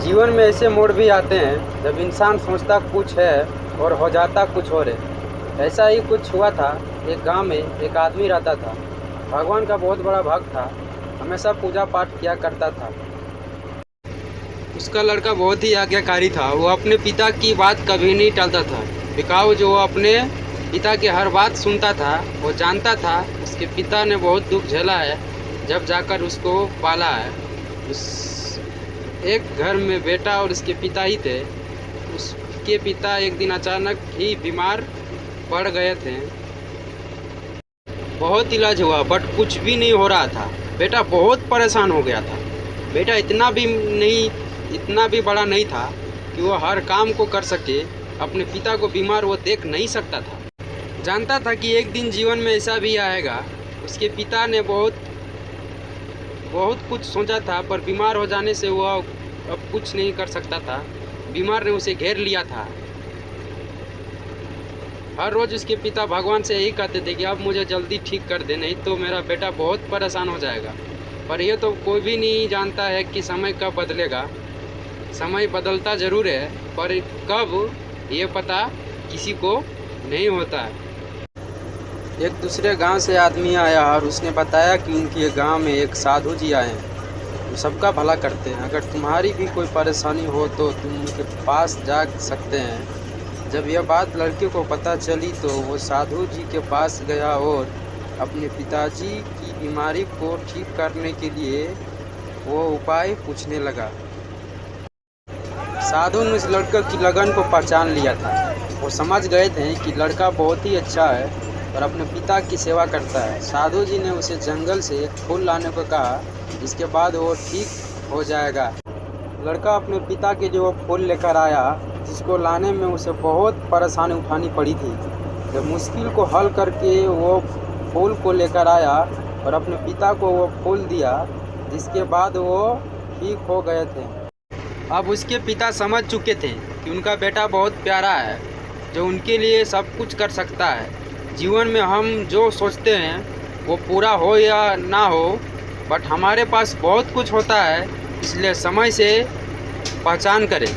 जीवन में ऐसे मोड़ भी आते हैं जब इंसान सोचता कुछ है और हो जाता कुछ और है। ऐसा ही कुछ हुआ था। एक गांव में एक आदमी रहता था। भगवान का बहुत बड़ा भक्त था। हमेशा पूजा पाठ किया करता था। उसका लड़का बहुत ही आज्ञाकारी था। वो अपने पिता की बात कभी नहीं टालता था। बिकॉज वो अपने पिता की हर बात सुनता था। वो जानता था उसके पिता ने बहुत दुख झेला है, जब जाकर उसको पाला है। उस एक घर में बेटा और उसके पिता ही थे। उसके पिता एक दिन अचानक ही बीमार पड़ गए थे। बहुत इलाज हुआ बट कुछ भी नहीं हो रहा था। बेटा बहुत परेशान हो गया था। बेटा इतना भी बड़ा नहीं था कि वो हर काम को कर सके। अपने पिता को बीमार वो देख नहीं सकता था। जानता था कि एक दिन जीवन में ऐसा भी आएगा। उसके पिता ने बहुत बहुत कुछ सोचा था, पर बीमार हो जाने से वो अब कुछ नहीं कर सकता था। बीमार ने उसे घेर लिया था। हर रोज़ उसके पिता भगवान से यही कहते थे कि अब मुझे जल्दी ठीक कर दे, नहीं तो मेरा बेटा बहुत परेशान हो जाएगा। पर यह तो कोई भी नहीं जानता है कि समय कब बदलेगा। समय बदलता ज़रूर है, पर कब ये पता किसी को नहीं होता है। एक दूसरे गांव से आदमी आया और उसने बताया कि उनके गांव में एक साधु जी आए हैं। वो सबका भला करते हैं। अगर तुम्हारी भी कोई परेशानी हो तो तुम उनके पास जा सकते हैं। जब यह बात लड़के को पता चली तो वो साधु जी के पास गया और अपने पिताजी की बीमारी को ठीक करने के लिए वो उपाय पूछने लगा। साधु ने उस लड़के की लगन को पहचान लिया था। वो समझ गए थे कि लड़का बहुत ही अच्छा है और अपने पिता की सेवा करता है। साधु जी ने उसे जंगल से एक फूल लाने को कहा, जिसके बाद वो ठीक हो जाएगा। लड़का अपने पिता के जो फूल लेकर आया, जिसको लाने में उसे बहुत परेशानी उठानी पड़ी थी। जब मुश्किल को हल करके वो फूल को लेकर आया और अपने पिता को वो फूल दिया, जिसके बाद वो ठीक हो गए थे। अब उसके पिता समझ चुके थे कि उनका बेटा बहुत प्यारा है, जो उनके लिए सब कुछ कर सकता है। जीवन में हम जो सोचते हैं वो पूरा हो या ना हो, बट हमारे पास बहुत कुछ होता है। इसलिए समय से पहचान करें।